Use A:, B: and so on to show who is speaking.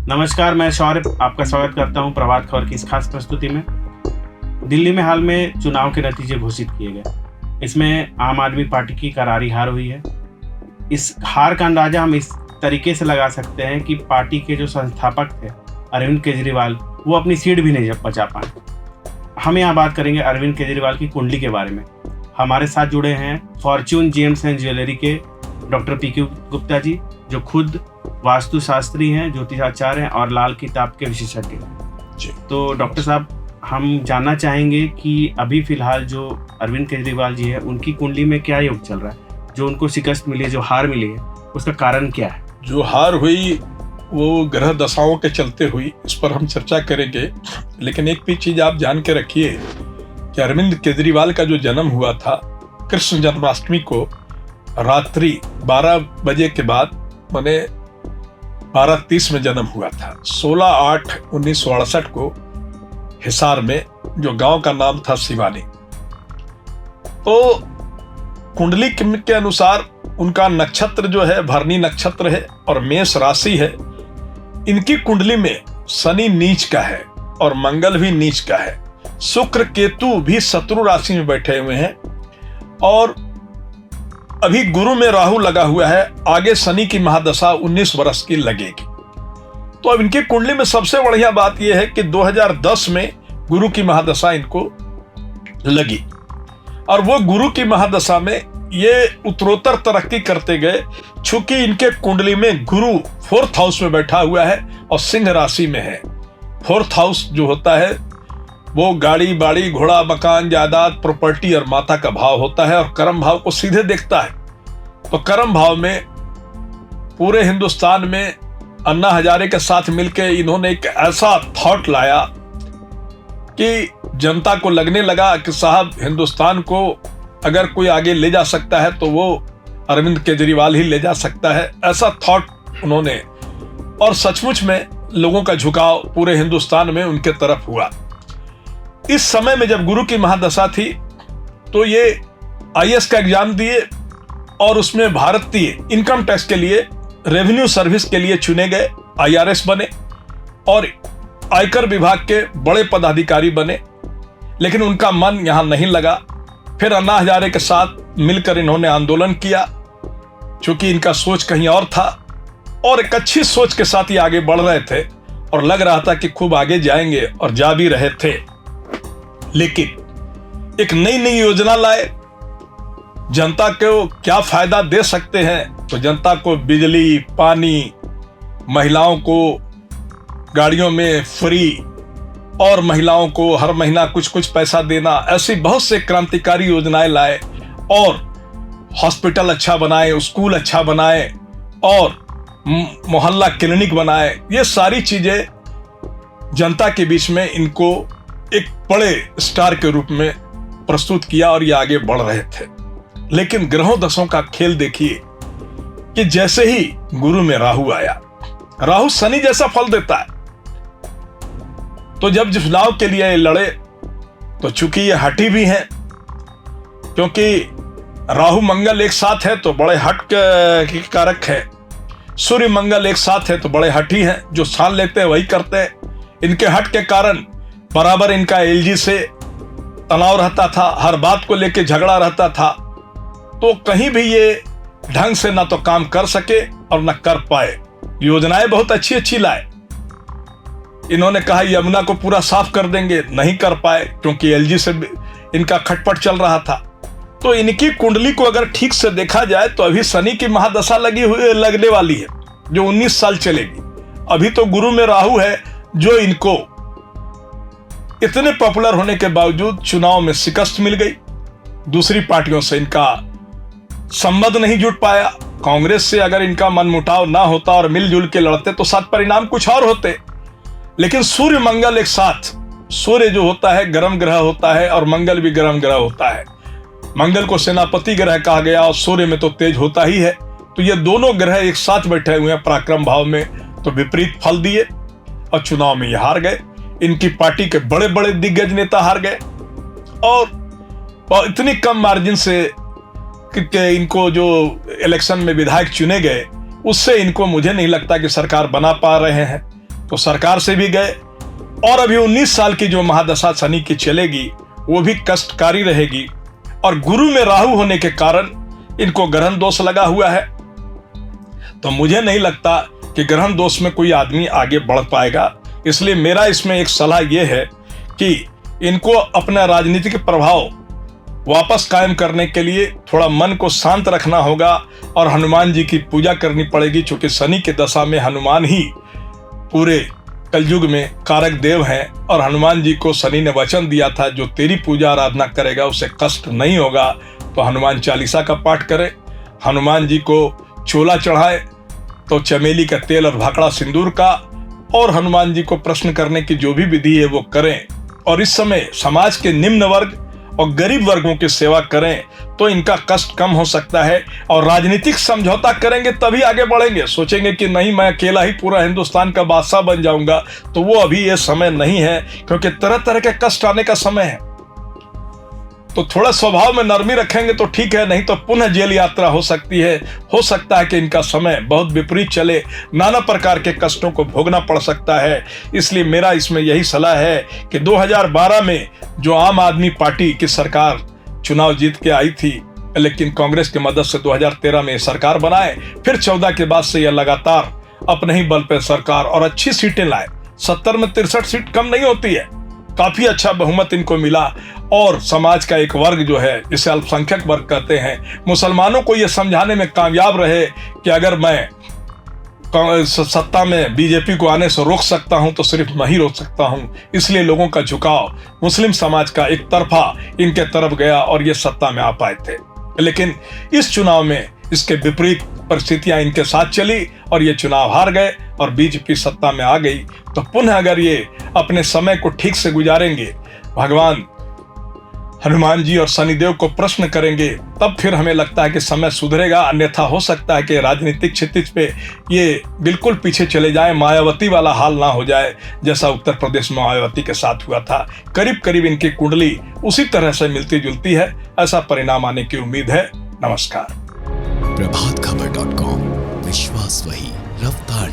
A: नमस्कार, मैं शौर्य आपका स्वागत करता हूं प्रभात खबर की इस खास प्रस्तुति में। दिल्ली में हाल में चुनाव के नतीजे घोषित किए गए। इसमें आम आदमी पार्टी की करारी हार हुई है। इस हार का अंदाजा हम इस तरीके से लगा सकते हैं कि पार्टी के जो संस्थापक थे अरविंद केजरीवाल, वो अपनी सीट भी नहीं बचा पाए। हम यहाँ बात करेंगे अरविंद केजरीवाल की कुंडली के बारे में। हमारे साथ जुड़े हैं फॉर्च्यून जेम्स एंड ज्वेलरी के डॉक्टर पीके गुप्ता जी, जो खुद वास्तुशास्त्री हैं, ज्योतिषाचार्य हैं और लाल किताब के विशेषज्ञ हैं। तो डॉक्टर साहब, हम जानना चाहेंगे कि अभी फिलहाल जो अरविंद केजरीवाल जी है, उनकी कुंडली में क्या योग चल रहा है? जो उनको शिकस्त मिली है, जो हार मिली है, उसका कारण क्या है?
B: जो हार हुई वो ग्रह दशाओं के चलते हुई, इस पर हम चर्चा करेंगे। लेकिन एक भी चीज आप जान के रखिए कि अरविंद केजरीवाल का जो जन्म हुआ था कृष्ण जन्माष्टमी को रात्रि 12 बजे के बाद, माने 12:30 में जन्म हुआ था। 16/8/1968 को हिसार में, जो गांव का नाम था शिवानी। तो कुंडली के अनुसार उनका नक्षत्र जो है भरणी नक्षत्र है और मेष राशि है। इनकी कुंडली में शनि नीच का है और मंगल भी नीच का है। शुक्र केतु भी शत्रु राशि में बैठे हुए हैं और अभी गुरु में राहु लगा हुआ है। आगे शनि की महादशा 19 वर्ष की लगेगी। तो अब इनकी कुंडली में सबसे बढ़िया बात यह है कि 2010 में गुरु की महादशा इनको लगी और वो गुरु की महादशा में ये उत्तरोत्तर तरक्की करते गए। चूंकि इनके कुंडली में गुरु 4th हाउस में बैठा हुआ है और सिंह राशि में है। 4th हाउस जो होता है वो गाड़ी बाड़ी घोड़ा मकान जायदाद प्रॉपर्टी और माता का भाव होता है और कर्म भाव को सीधे देखता है। तो कर्म भाव में पूरे हिंदुस्तान में अन्ना हजारे के साथ मिलकर इन्होंने एक ऐसा थॉट लाया कि जनता को लगने लगा कि साहब, हिंदुस्तान को अगर कोई आगे ले जा सकता है तो वो अरविंद केजरीवाल ही ले जा सकता है। ऐसा थॉट उन्होंने, और सचमुच में लोगों का झुकाव पूरे हिंदुस्तान में उनके तरफ हुआ। इस समय में जब गुरु की महादशा थी तो ये IAS का एग्जाम दिए और उसमें भारतीय इनकम टैक्स के लिए, रेवेन्यू सर्विस के लिए चुने गए, IRS बने और आयकर विभाग के बड़े पदाधिकारी बने। लेकिन उनका मन यहां नहीं लगा। फिर अन्ना हजारे के साथ मिलकर इन्होंने आंदोलन किया, क्योंकि इनका सोच कहीं और था और एक अच्छी सोच के साथ ही आगे बढ़ रहे थे और लग रहा था कि खूब आगे जाएंगे और जा भी रहे थे। लेकिन एक नई योजना लाए, जनता को क्या फायदा दे सकते हैं। तो जनता को बिजली, पानी, महिलाओं को गाड़ियों में फ्री और महिलाओं को हर महीना कुछ कुछ पैसा देना, ऐसी बहुत से क्रांतिकारी योजनाएं लाए और हॉस्पिटल अच्छा बनाए, स्कूल अच्छा बनाए और मोहल्ला क्लिनिक बनाए। ये सारी चीजें जनता के बीच में इनको एक बड़े स्टार के रूप में प्रस्तुत किया और ये आगे बढ़ रहे थे। लेकिन ग्रहों दशों का खेल देखिए कि जैसे ही गुरु में राहु आया, राहु शनि जैसा फल देता है। तो जब चुनाव के लिए ये लड़े तो चूंकि ये हठी भी हैं, क्योंकि राहु मंगल एक साथ है तो बड़े हट के कारक है। सूर्य मंगल एक साथ है तो बड़े हठी हैं, जो ठान लेते हैं वही करते हैं। इनके हट के कारण बराबर इनका LG से तनाव रहता था, हर बात को लेकर झगड़ा रहता था। तो कहीं भी ये ढंग से ना तो काम कर सके और न कर पाए। योजनाएं बहुत अच्छी अच्छी लाए। इन्होंने कहा यमुना को पूरा साफ कर देंगे, नहीं कर पाए क्योंकि LG से इनका खटपट चल रहा था। तो इनकी कुंडली को अगर ठीक से देखा जाए तो अभी शनि की महादशा लगने वाली है, जो 19 साल चलेगी। अभी तो गुरु में राहु है, जो इनको इतने पॉपुलर होने के बावजूद चुनाव में शिकस्त मिल गई। दूसरी पार्टियों से इनका संबंध नहीं जुट पाया। कांग्रेस से अगर इनका मनमुटाव ना होता और मिलजुल के लड़ते तो शायद परिणाम कुछ और होते। लेकिन सूर्य मंगल एक साथ, सूर्य जो होता है गर्म ग्रह होता है और मंगल भी गर्म ग्रह होता है। मंगल को सेनापति ग्रह कहा गया और सूर्य में तो तेज होता ही है। तो ये दोनों ग्रह एक साथ बैठे हुए हैं पराक्रम भाव में, तो विपरीत फल दिए और चुनाव में ये हार गए। इनकी पार्टी के बड़े बड़े दिग्गज नेता हार गए और इतनी कम मार्जिन से कि इनको जो इलेक्शन में विधायक चुने गए, उससे इनको मुझे नहीं लगता कि सरकार बना पा रहे हैं। तो सरकार से भी गए, और अभी 19 साल की जो महादशा शनि की चलेगी वो भी कष्टकारी रहेगी, और गुरु में राहु होने के कारण इनको ग्रहण दोष लगा हुआ है। तो मुझे नहीं लगता कि ग्रहण दोष में कोई आदमी आगे बढ़ पाएगा। इसलिए मेरा इसमें एक सलाह यह है कि इनको अपना राजनीतिक प्रभाव वापस कायम करने के लिए थोड़ा मन को शांत रखना होगा और हनुमान जी की पूजा करनी पड़ेगी, क्योंकि शनि के दशा में हनुमान ही पूरे कलयुग में कारक देव हैं, और हनुमान जी को शनि ने वचन दिया था जो तेरी पूजा आराधना करेगा उसे कष्ट नहीं होगा। तो हनुमान चालीसा का पाठ करे, हनुमान जी को चोला चढ़ाए, तो चमेली का तेल और भाकड़ा सिंदूर का, और हनुमान जी को प्रश्न करने की जो भी विधि है वो करें। और इस समय समाज के निम्न वर्ग और गरीब वर्गों की सेवा करें तो इनका कष्ट कम हो सकता है, और राजनीतिक समझौता करेंगे तभी आगे बढ़ेंगे। सोचेंगे कि नहीं मैं अकेला ही पूरा हिंदुस्तान का बादशाह बन जाऊंगा, तो वो अभी ये समय नहीं है, क्योंकि तरह तरह के कष्ट आने का समय है। तो थोड़ा स्वभाव में नरमी रखेंगे तो ठीक है, नहीं तो पुनः जेल यात्रा हो सकती है। हो सकता है कि इनका समय बहुत विपरीत चले, नाना प्रकार के कष्टों को भोगना पड़ सकता है। इसलिए मेरा इसमें यही सलाह है कि 2012 में जो आम आदमी पार्टी की सरकार चुनाव जीत के आई थी, लेकिन कांग्रेस की मदद से 2013 में सरकार बनाए, फिर 14 के बाद से यह लगातार अपने ही बल पर सरकार और अच्छी सीटें लाए। 70 में 63 सीट कम नहीं होती है, काफी अच्छा बहुमत इनको मिला। और समाज का एक वर्ग जो है, जिसे अल्पसंख्यक वर्ग कहते हैं, मुसलमानों को यह समझाने में कामयाब रहे कि अगर मैं सत्ता में बीजेपी को आने से रोक सकता हूं तो सिर्फ मैं ही रोक सकता हूं। इसलिए लोगों का झुकाव मुस्लिम समाज का एक तरफा इनके तरफ गया और ये सत्ता में आ पाए थे। लेकिन इस चुनाव में इसके विपरीत परिस्थितियां इनके साथ चली और ये चुनाव हार गए और बीजेपी सत्ता में आ गई। तो पुनः अगर ये अपने समय को ठीक से गुजारेंगे, भगवान हनुमान जी और शनिदेव को प्रश्न करेंगे, तब फिर हमें लगता है कि समय सुधरेगा। अन्यथा हो सकता है कि राजनीतिक क्षितिज पे ये बिल्कुल पीछे चले जाए, मायावती वाला हाल ना हो जाए जैसा उत्तर प्रदेश में मायावती के साथ हुआ था। करीब करीब इनकी कुंडली उसी तरह से मिलती जुलती है। ऐसा परिणाम आने की उम्मीद है। नमस्कार।
C: प्रभातखबर.com, विश्वास वही, रफ्तार